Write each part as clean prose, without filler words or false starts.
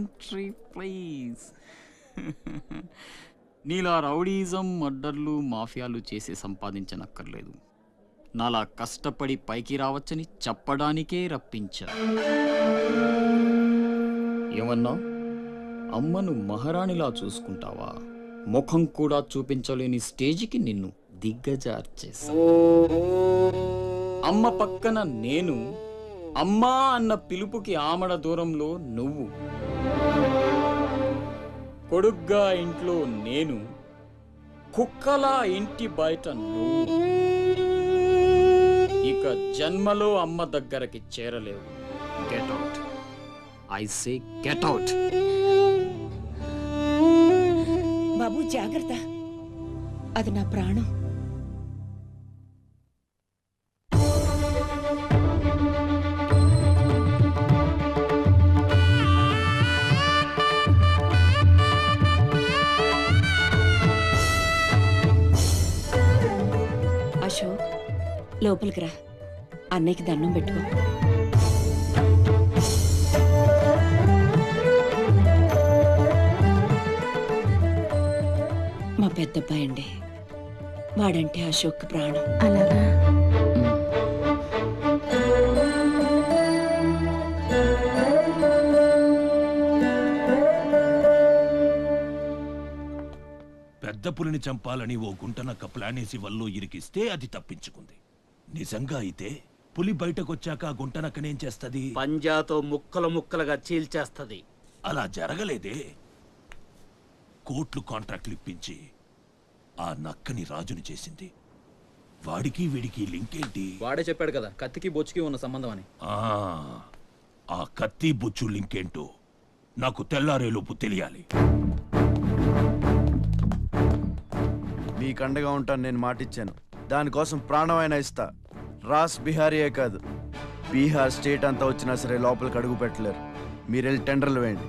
Entry please. Neela rowdyism, మర్డర్లు, మాఫియాలు చేసి సంపాదించనక్కర్లేదు. నాలా కష్టపడి పైకి రావచ్చని చెప్పడానికే రప్పించా. ఏమన్నా అమ్మను మహారాణిలా చూసుకుంటావా? ముఖం కూడా చూపించలేని స్టేజికి నిన్ను దిగ్గజార్చేసా. అమ్మ పక్కన నేను, అమ్మా అన్న పిలుపుకి ఆమడ దూరంలో నువ్వు, కొడుగ్గా ఇంట్లో నేను, కుక్కలా ఇంటి బయట నువ్వు. ఇక జన్మలో అమ్మ దగ్గరకి చేరలేవు. Get out, I say get out. బాబు జాగ్రత్త, అది నా ప్రాణం. అశోక్, లోపలికి రా, అన్నయ్యకి దండం పెట్టుకో. మా పెద్దబ్బాయి అండి, వాడంటే అశోక్ ప్రాణం. అలాగా? పెద్ద పులిని చంపాలని ఓ గుంటనక్క ప్లానేసి వల్లో ఇరికిస్తే అది తప్పించుకుంది. నిజంగా అయితే పులి బయటకొచ్చాక ఆ గుంటనక్కనేం చేస్తది? పంజాతో ముక్కలు ముక్కలుగా చీల్చేస్తది. అలా జరగలేదే. కోట్లు కాంట్రాక్ట్లు ఇప్పించి ఆ నక్కని రాజుని చేసింది. వాడికి వీడికి లింక్ ఏంటి? వాడే చెప్పాడు కదా కత్తికి బొచ్చుకి ఉన్న సంబంధం అని. ఆ కత్తి బొచ్చు లింక్ ఏంటో నాకు తెల్లారేలోపు తెలియాలి. మీకు అండగా ఉంటాను, నేను మాటిచ్చాను. దానికోసం ప్రాణమైనా ఇస్తా. రాస్ బిహారీయే కాదు, బీహార్ స్టేట్ అంతా వచ్చినా సరే లోపలికి అడుగు పెట్టలేరు. మీరు వెళ్ళి టెండర్లు వేయండి.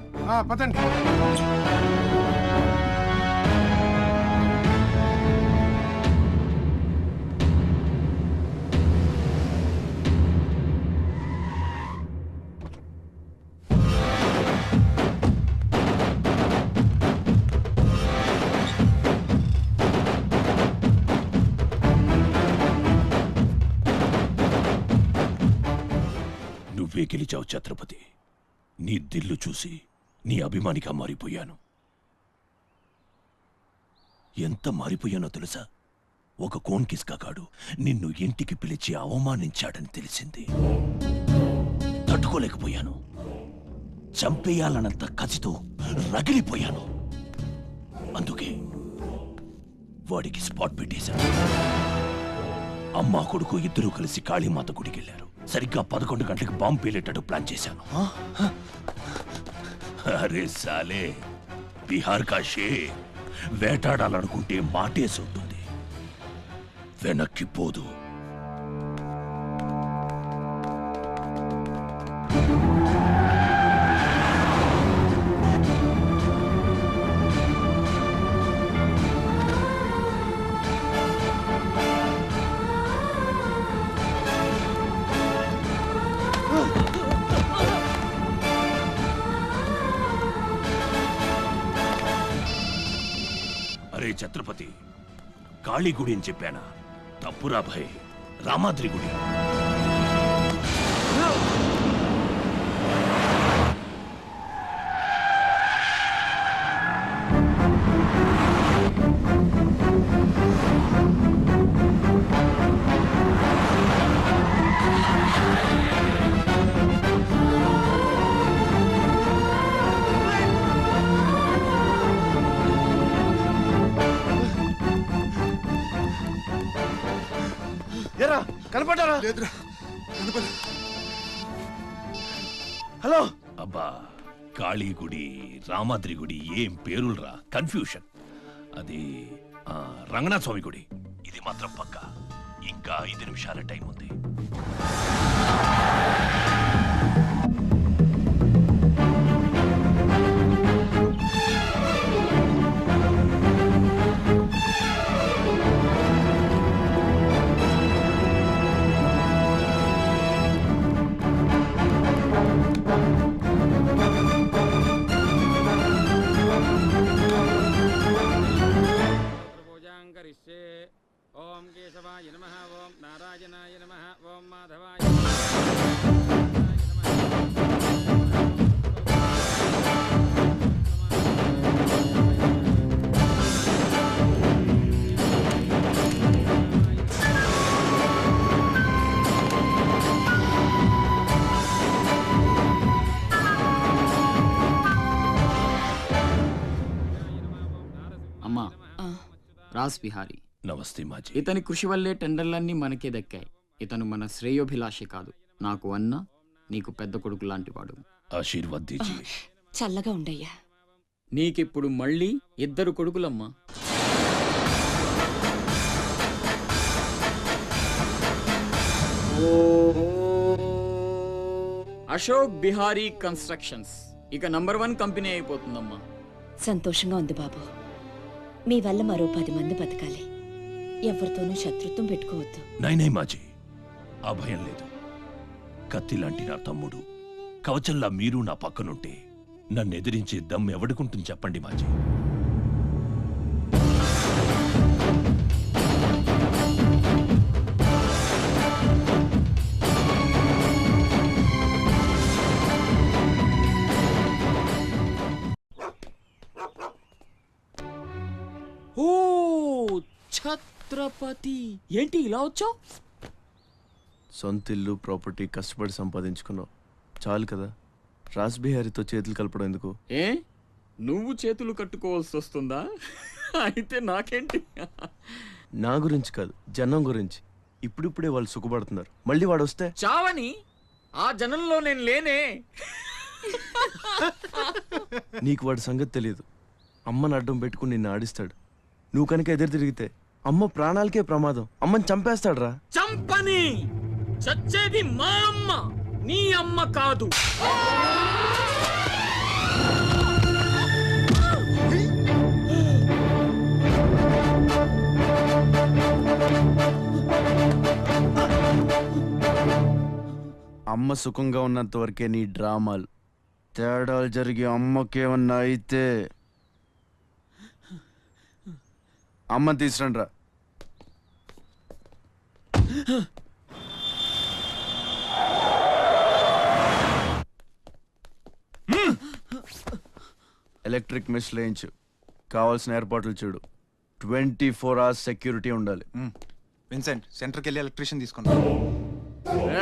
నువ్వే గెలిచావు ఛత్రపతి. నీ దిల్లు చూసి నీ అభిమానిగా మారిపోయాను. ఎంత మారిపోయానో తెలుసా? ఒక కోన్ కిస్కాగాడు నిన్ను ఇంటికి పిలిచి అవమానించాడని తెలిసింది. తట్టుకోలేకపోయాను. చంపేయాలన్నంత కసితో రగిలిపోయాను. అందుకే వాడికి స్పాట్ పెట్టేశాను. అమ్మా కొడుకు ఇద్దరూ కలిసి కాళీమాత గుడికెళ్లారు. సరిగ్గా 11 గంటలకు బాంబు పేలేటట్టు ప్లాన్ చేశాను. అరే సాలే, బీహార్ కా షేర్ వేటాడాలనుకుంటే మాటేసి ఉంటుంది, వెనక్కి పోదు. అరే ఛత్రపతి, కాళీ గుడి అని చెప్పానా? తప్పురా భయ్, రామాద్రి గుడి. కనపడ్డారా? లేదురా. హలో. అబ్బా, కాళీ గుడి, రామాద్రి గుడి ఏం పేరులరా, కన్ఫ్యూషన్. అది రంగనాథ స్వామి గుడి. ఇది మాత్రం పక్కా. ఇంకా 5 నిమిషాల టైం ఉంది. రాస్ బిహారీ. నమస్తే మాజీ. ఇతని కృషి వల్లే టెండర్లన్నీ మనకే దక్కాయి. ఇతను మన శ్రేయోభిలాషి కాదు, నాకు అన్న నీకు పెద్ద కొడుకు లాంటివాడు. ఆశీర్వాద్ దీజియే. చల్లగా ఉండయ్యా. నీకిప్పుడు మళ్ళీ 2 కొడుకులమ్మా. అశోక్ బిహారీ కన్స్ట్రక్షన్స్ ఇక నంబర్ 1 కంపెనీ అయిపోతుందమ్మా. సంతోషంగా ఉంది బాబు. మీ వల్ల మరో 10 మంది బతకాలి. ఎవరితోనూ శత్రుత్వం పెట్టుకోవద్దు. నైనే మాజీ, ఆ భయం లేదు. కత్తి లాంటి నా తమ్ముడు, కవచంలా మీరు నా పక్కనుంటే నన్ను ఎదిరించే దమ్ ఎవడుకుంటుంది చెప్పండి మాజీ. ఓ ఛత్రపతి, ఏంటి ఇలా వచ్చావు? సొంత ఇల్లు ప్రాపర్టీ కష్టపడి సంపాదించుకున్నావు, చాలు కదా. రాస్ బిహారీతో చేతులు కలపడం ఎందుకు? ఏ నువ్వు చేతులు కట్టుకోవాల్సి వస్తుందా? అయితే నాకేంటి? నా గురించి కాదు, జనం గురించి. ఇప్పుడిప్పుడే వాళ్ళు సుఖపడుతున్నారు, మళ్ళీ వాడు వస్తే చావని ఆ జనంలో నేను లేనే. నీకు వాడి సంగతి తెలియదు. అమ్మని అడ్డం పెట్టుకుని నిన్ను ఆడిస్తాడు. నువ్వు కనుక ఎదురు తిరిగితే అమ్మ ప్రాణాలకే ప్రమాదం. అమ్మని చంపేస్తాడు రా. చంపని, చచ్చేది మా అమ్మ, నీ అమ్మ కాదు. అమ్మ సుఖంగా ఉన్నంత వరకే నీ డ్రామాలు. తేడాలు జరిగి అమ్మకేమన్నా అయితే అమ్మని తీసురండి రా. ఎలక్ట్రిక్ మెష్ లేయించు, కావాల్సిన ఏర్పాట్లు చూడు. 24 hours సెక్యూరిటీ ఉండాలి. విన్సెంట్, సెంటర్కి వెళ్ళి ఎలక్ట్రీషియన్ తీసుకున్నా.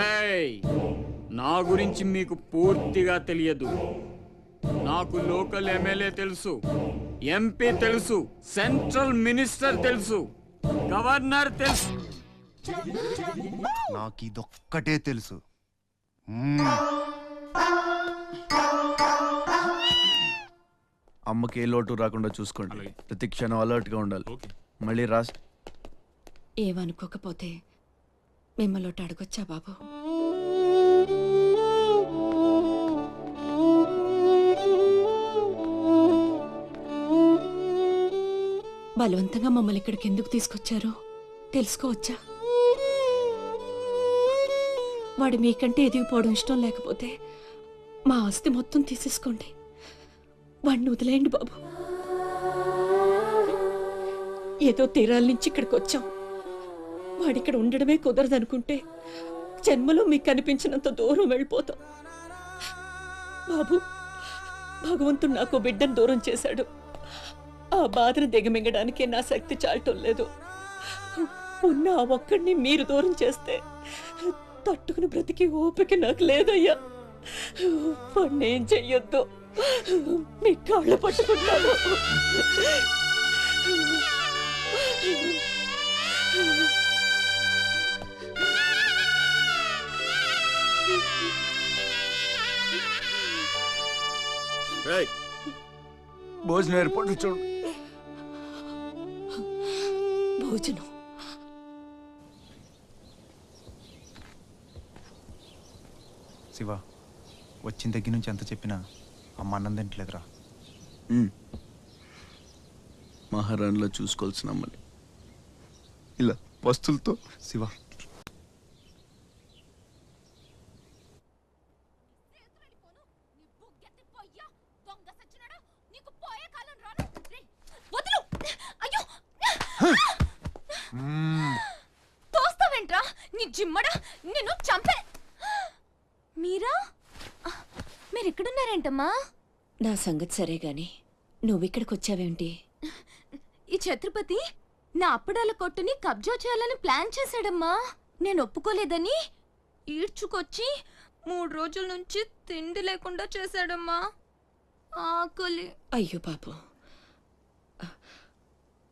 ఏయ్, నా గురించి మీకు పూర్తిగా తెలియదు. నాకు లోకల్ ఎమ్మెల్యే తెలుసు, ఎంపీ తెలుసు, సెంట్రల్ మినిస్టర్ తెలుసు, గవర్నర్ తెలుసు. నాకు ఇదొక్కటే తెలుసు. అమ్మకి ఏ లోటు రాకుండా చూసుకోండి. ప్రతి క్షణం అలర్ట్ గా ఉండాలి. మళ్ళీ రాస్ ఏమనుకోకపోతే మిమ్మల్ని అడగొచ్చా బాబు? బలవంతంగా మమ్మల్ని ఇక్కడికి ఎందుకు తీసుకొచ్చారో తెలుసుకోవచ్చా? వాడు మీకంటే ఎదిగిపోవడం ఇష్టం లేకపోతే మా ఆస్తి మొత్తం తీసేసుకోండి. వాడిని వదిలేయండి బాబు. ఏదో తీరాల నుంచి ఇక్కడికి వచ్చాం. వాడిక్కడ ఉండడమే కుదరదనుకుంటే జన్మలో మీకు కనిపించినంత దూరం వెళ్ళిపోతాం. బాబు, భగవంతుడు నాకు బిడ్డను దూరం చేశాడు. ఆ బాధను దిగమింగడానికే నా శక్తి చాలటం లేదు. ఉన్న ఆ ఒక్కడిని మీరు దూరం చేస్తే తట్టుకుని బ్రతికి ఓపిక నాకు లేదయ్యా. వాణ్ణేం చెయ్యొద్దు, మీ కాళ్ళు పట్టుకుంటాను. భోజనం ఏర్పాట్లు చూడు. భోజనం శివ, వచ్చిన దగ్గర నుంచి ఎంత చెప్పినా అమ్మ అన్నం తింటలేదురా. మహారాణిలో చూసుకోవాల్సిన అమ్మని ఇలా వస్తువులతో. శివ, తోస్తావేంట్రా నీ జిమ్మడా, నిన్ను చంపే. మీరెక్కడున్నారేంటమ్మా? నా సంగతి సరే గాని నువ్విక్కడికి వచ్చావేంటి? ఈ ఛత్రపతి నా అప్పడాల కొట్టుని కబ్జా చేయాలని ప్లాన్ చేశాడమ్మా. నేను ఒప్పుకోలేదని ఈడ్చుకొచ్చి 3 రోజుల నుంచి తిండి లేకుండా చేశాడమ్మా. ఆకలి. అయ్యో పాపం,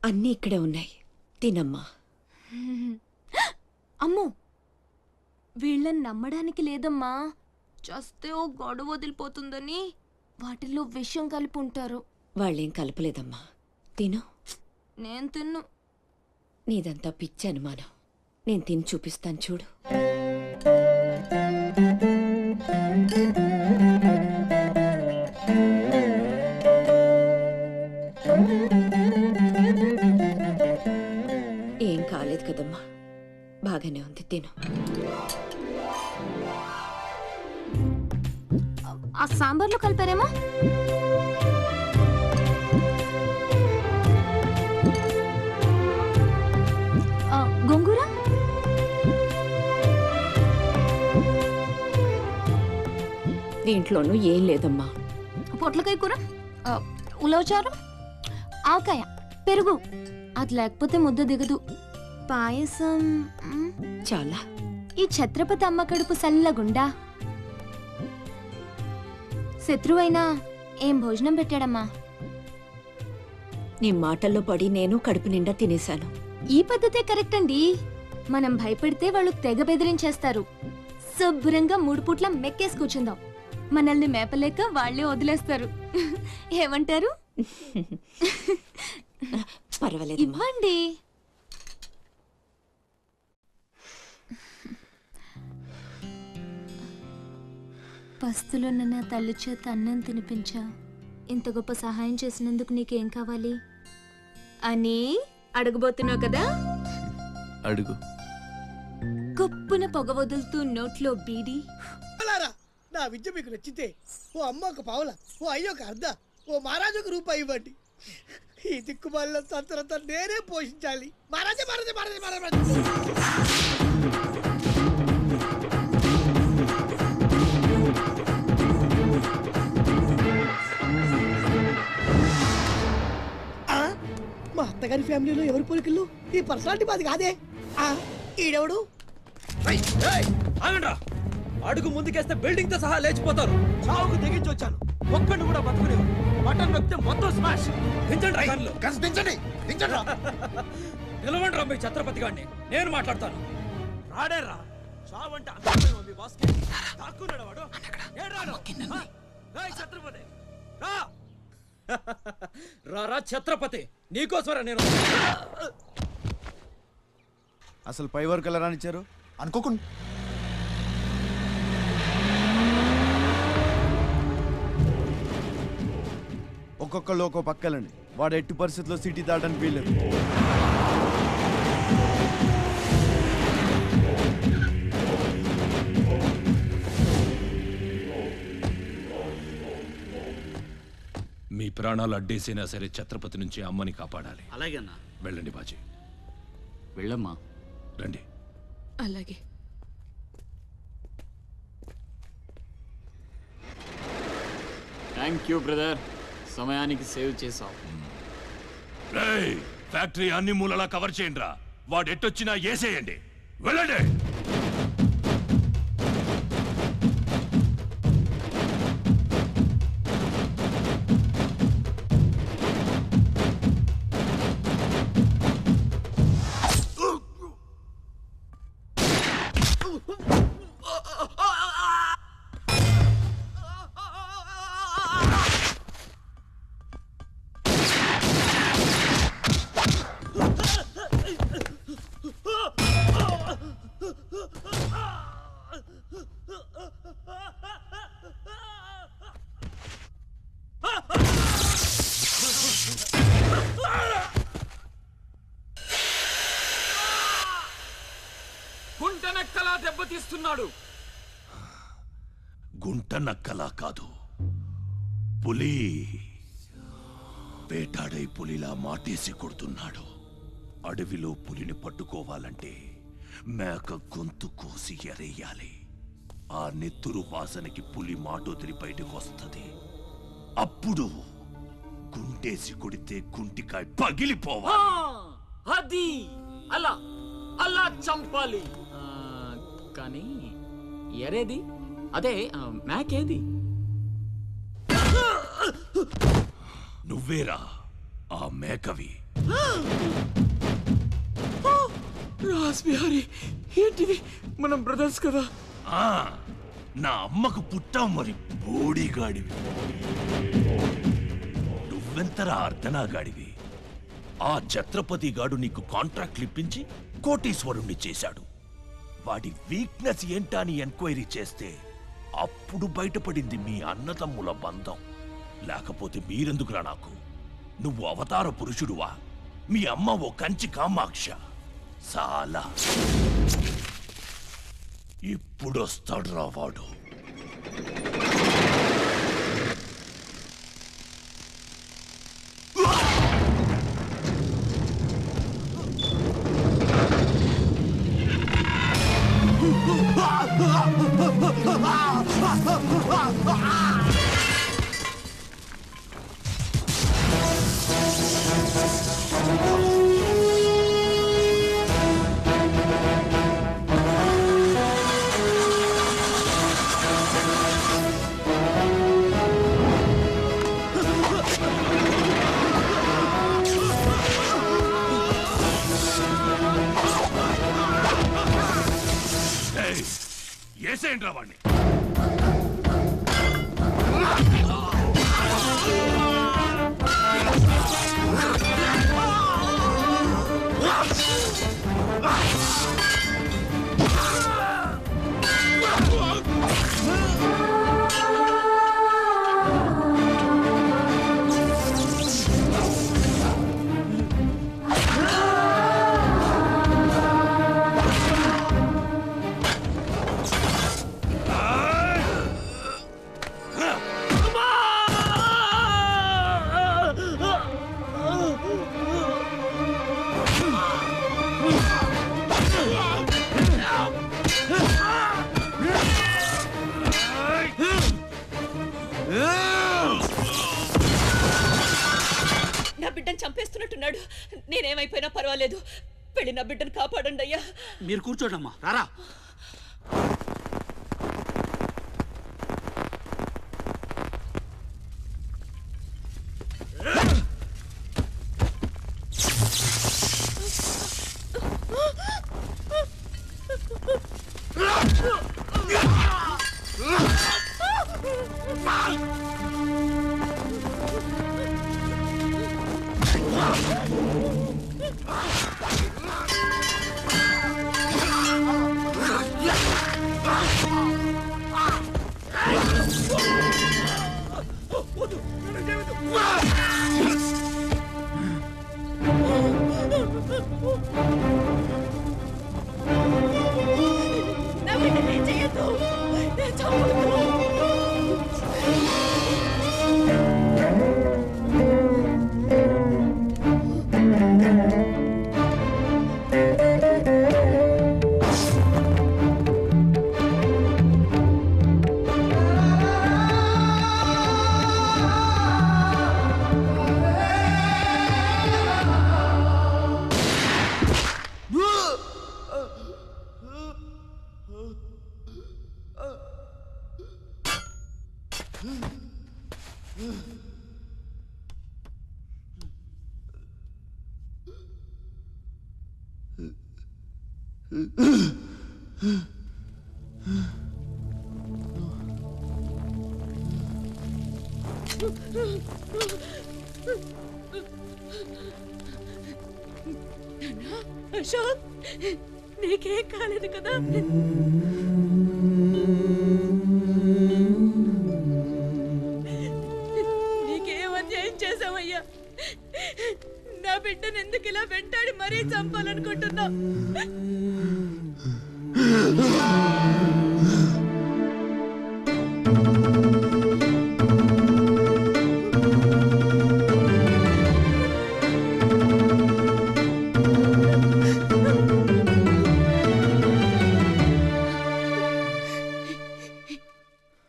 అన్నీ ఇక్కడే ఉన్నాయి, తినమ్మా. అమ్మో, వీళ్ళని నమ్మడానికి లేదమ్మా. చస్తే ఓ గొడవ వదిలిపోతుందని వాటిల్లో విషయం కలిపి ఉంటారు. వాళ్ళేం కలపలేదమ్మా, తిను. నేను తిన్ను. నీదంతా పిచ్చి అనుమానం. నేను తిని చూపిస్తాను చూడు. ఏం కాలేదు కదమ్మా, బాగానే ఉంది, తిను. ఆ సాంబార్లో కలిపారేమో. గోంగూర, దీంట్లోనూ ఏం లేదమ్మా. పొట్లకాయ కూర, ఉలవచారు, ఆవకాయ, పెరుగు. అది లేకపోతే ముద్ద దిగదు. పాయసం. చాలా. ఈ ఛత్రపతి అమ్మ కడుపు సల్లగుండా. శత్రువైనా ఏం భోజనం పెట్టాడమ్మా. నీ మాటల్లో పడి నేను కడుపు నిండా తినేశాను. ఈ పద్ధతే కరెక్ట్ అండి. మనం భయపడితే వాళ్ళు తెగ బెదిరించేస్తారు. శుభ్రంగా 3 పూట్ల మెక్కేసి కూర్చుందాం. మనల్ని మేపలేక వాళ్లే వదిలేస్తారు. ఏమంటారు? పర్వాలేదు, ఇవ్వండి. పస్తులున్న నా తల్లి చేత అన్నం తినిపించా. ఇంత గొప్ప సహాయం చేసినందుకు నీకేం కావాలి అని అడగబోతున్నావు కదా? అడుగు. కప్పున పొగ వదులుతూ నోట్లో బీడి. నా విద్య మీకు నచ్చితే ఓ అమ్మ ఒక పావుల, ఓ అయ్య ఒక అర్ధ, ఓ మహారాజు ఒక రూపాయి ఇవ్వండి. ఈ దిక్కుమాలిన సంతరంతా నేనే పోషించాలి. మహారాజా మహారాజా మహారాజా మహారాజా. మా అత్తగారి ఫ్యామిలీలో ఎవరి పోలికలు? ఈ పర్సనాలిటీ మాది కాదే. ఈడెవడు? అడుగు ముందుకేస్తే బిల్డింగ్ తో సహా లేచిపోతారు. చావుకు తెగించి వచ్చాను, ఒక్కడిని కూడా బతుకునేవు. బటన్ నొక్కితే మొత్తం స్మాష్. నిలవండి రా మీ ఛత్రపతి గారిని, నేను మాట్లాడతాను. రాడేరా, చావంటే అంతమైన మీ బాస్కి దాక్కున్నాడు వాడు. ఛత్రపతి రా. రారా ఛత్రపతి, నీకోసమరా నేను. అసలు పై వరకు ఎలా రానిచ్చారు అనుకోకుండా? ఒక్కొక్కళ్ళు ఒక్కో పక్కలండి. వాడు ఎట్టి పరిస్థితుల్లో సిటీ దాటని వీల్లేదు. మీ ప్రాణాలు అడ్డేసినా సరే ఛత్రపతి నుంచి అమ్మని కాపాడాలి. అలాగేనా? వెళ్ళండి బాజీ, వెళ్ళమ్మా. రండి. అలాగే. థ్యాంక్ యూ బ్రదర్, సమయానికి సేవ్ చేసావు. ఫ్యాక్టరీ అన్ని మూలలా కవర్ చేయండి రా. వాడు ఎట్టొచ్చినా ఏసేయండి. వెళ్ళండి. గుంటనక్కలా దెబ్బతీస్తున్నాడు. గుంట నక్కలా కాదు, పులి. వేటాడై పులిలా మాటేసి కొడుతున్నాడు. అడవిలో పులిని పట్టుకోవాలంటే మేక గొంతు కోసి ఎరేయాలి. ఆ నెత్తురు వాసనకి పులి మాటొదిలి బయటకు వస్తుంది. అప్పుడు గుంటేసి కొడితే గుంటికాయ పగిలిపోవాలి. అది అలా అలా చంపాలి. కానీ ఎరేది? అదే మేకేది? నువ్వేరా ఆ మేకవి. రాస్ బిహారీ ఏంటిది? మనం బ్రదర్స్ కదా. ఆ, నా అమ్మకు పుట్టావు మరి బోడిగాడివి. నువ్వెంతరా అర్ధనాగాడివి. ఆ ఛత్రపతి గాడు నీకు కాంట్రాక్ట్లు ఇప్పించి కోటీశ్వరుణ్ణి చేశాడు. వాడి వీక్నెస్ ఏంటా అని ఎంక్వైరీ చేస్తే అప్పుడు బయటపడింది మీ అన్నదమ్ముల బంధం. లేకపోతే మీరెందుకురా నాకు? నువ్వు అవతార పురుషుడువా? మీ అమ్మ ఓ కంచి కామాక్ష. చాలా ఇప్పుడొస్తాడు రా వాడు. ఏసేంట్రా వాణ్ణి? నా బిడ్డను చంపేస్తున్నట్టున్నాడు. నేనేమైపోయినా పర్వాలేదు, వెళ్ళి నా బిడ్డను కాపాడండి అయ్యా. మీరు కూర్చోండమ్మా. రారా. నా బిడ్డను ఏం చెయ్యొద్దు, చంపొద్దు. అశోక్, నీకేం కాలేదు కదా? నీకేం అన్యాయం చేసావయ్యా? నా బిడ్డను ఎందుకు ఇలా వెంటాడి మరీ చంపాలనుకుంటున్నా?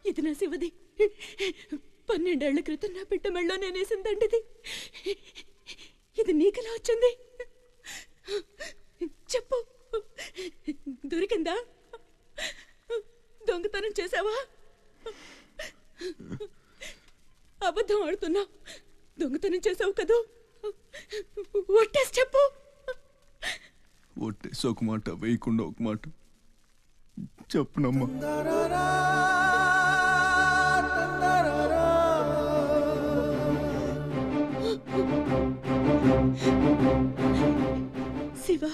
ఇది నా శివది. 12 ఏళ్ల క్రితం నా బిడ్డ మెళ్ళో నేనేసిందండిది. ఇది నీకెలా వచ్చింది? చెప్పు, దొరికిందా? దొంగతనం చేసావా? అబద్ధం ఆడుతున్నావు. దొంగతనం చేసావు కదూ? ఒట్టేసి చెప్పు. ఒట్టేసి ఒక మాట, వేయకుండా ఒక మాట చెప్పునమ్మా. శివ,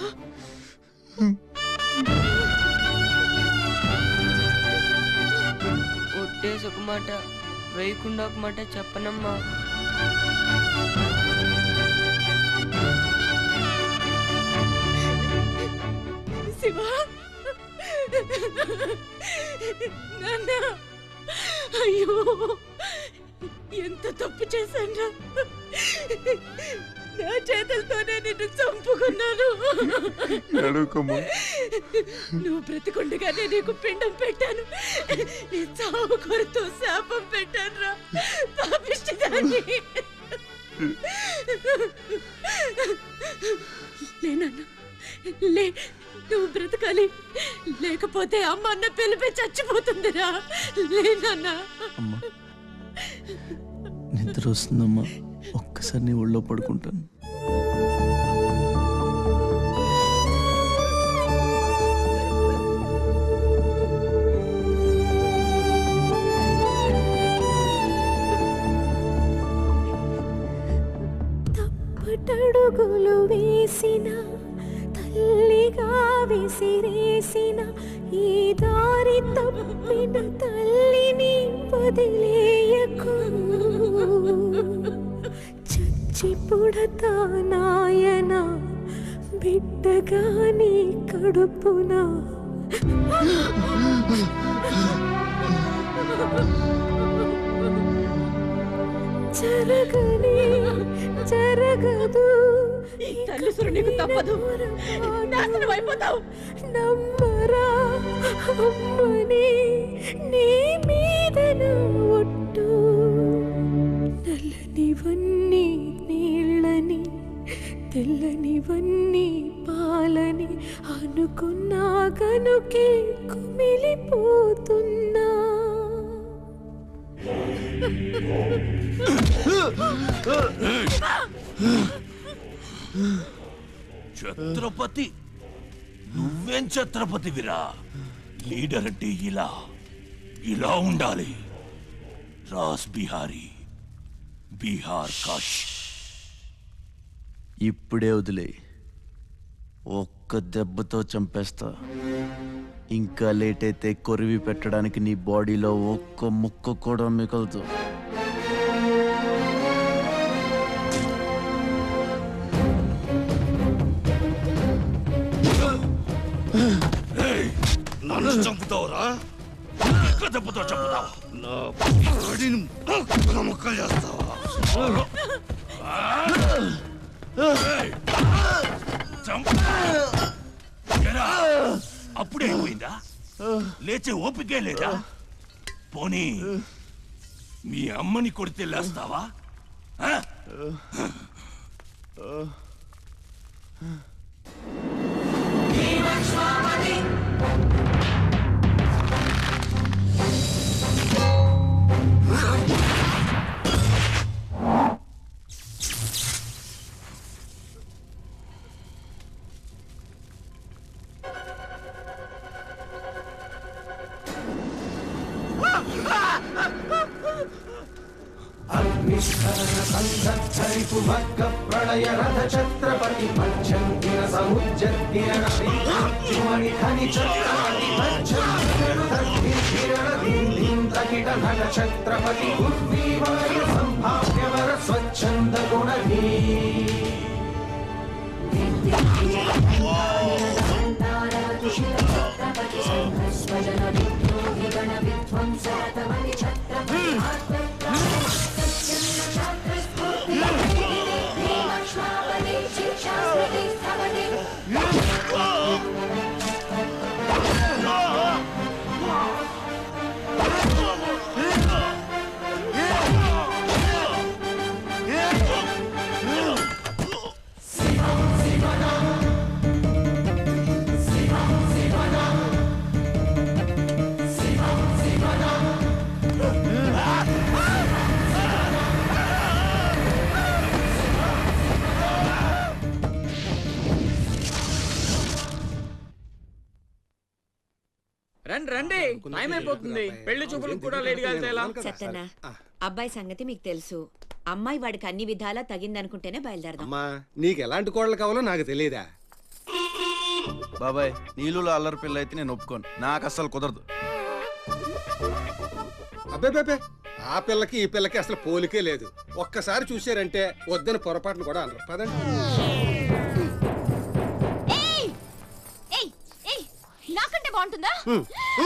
ఒట్టేసి ఒక మాట, వేయకుండా ఒక మాట చెప్పనమ్మా. శివ, నాన్న, అయ్యో ఎంత తప్పు చేశాను. నా చేతులతోనే నిన్ను చంపుకున్నాను. నువ్వు బ్రతికుండగానే నీకు పిండం పెట్టాను. నీ చావు కొరతో శాపం పెట్టాను రా పాపిష్టిదాన్ని. లేనన్నా, లే, నువ్వు బ్రతకాలి. లేకపోతే అమ్మ అన్న పిలిపి చచ్చిపోతుందిరా. లేనన్నా. అమ్మా, నిద్ర వస్తుందమ్మా, ఒక్కసారి నీ ఒళ్ళో పడుకుంటాను. తప్పటడుగులు వేసిన తల్లిగా విసిరేసిన ఈ దారి తప్పిన తల్లిని వదిలేయకు. చచ్చి పుడతా నాయన బిడ్డగా నీ కడుపున. జరగని జరగదు, ఈ తల్లిసురు నీకు తప్పదు. నాశనం అయిపోతావు. నమ్మరా అమ్మని, నీ మీద ఒట్టు. నల్లనివన్నీ నీళ్ళని, తెల్లనివన్నీ పాలని అనుకున్నా గనుకే కుమిలిపోతున్నా. ఛత్రపతి, నువ్వేం ఛత్రపతివిరా? లీడర్ అంటే ఇలా ఇలా ఉండాలి. రాస్ బిహారీ, బీహార్ కాష్. ఇప్పుడే వదిలే, ఒక్క దెబ్బతో చంపేస్తా. ఇంకా లేట్ అయితే కొరివి పెట్టడానికి నీ బాడీలో ఒక్క ముక్క కూడా మిగలదు. నన్ను చంపుతావురా? దెబ్బతో చంపుతావా? నా బాడీని ముక్కలు చేస్తావా? అప్పుడే అయిపోయిందా? లేచే ఓపికే లేదా? పోనీ మీ అమ్మని కొడితే లేస్తావా? ప్రళయ రథ ఛత్రపతి మధ్యంగిర సముజ్జత్కిరణ ఛత్రపతి సంభావ్యవర స్వచ్ఛంద గుణధీ. రండి రండి టైం అయిపోతుంది పెళ్లి చూపులకు కూడా లేట్గా వెళ్తే ఎలా? సత్యన్న అబ్బాయి సంగతి మీకు తెలుసు. అమ్మాయి వాడికి అన్ని విధాలా తగిందనుకుంటేనే బయలుదేరదాం. అమ్మా నీకు ఎలాంటి కోడలు కావాలో నాకు తెలియదా? బాబాయ్ నీళ్ళలో అల్లరి పిల్ల అయితే నేను ఒప్పుకోను, నాకు అస్సలు కుదరదు. అబ్బే ఆ పిల్లకి ఈ పిల్లకి అసలు పోలికే లేదు. ఒక్కసారి చూసారంటే వద్దని పొరపాటును కూడా అనరు. పదండి. నాకంటే బాగుంటుందా?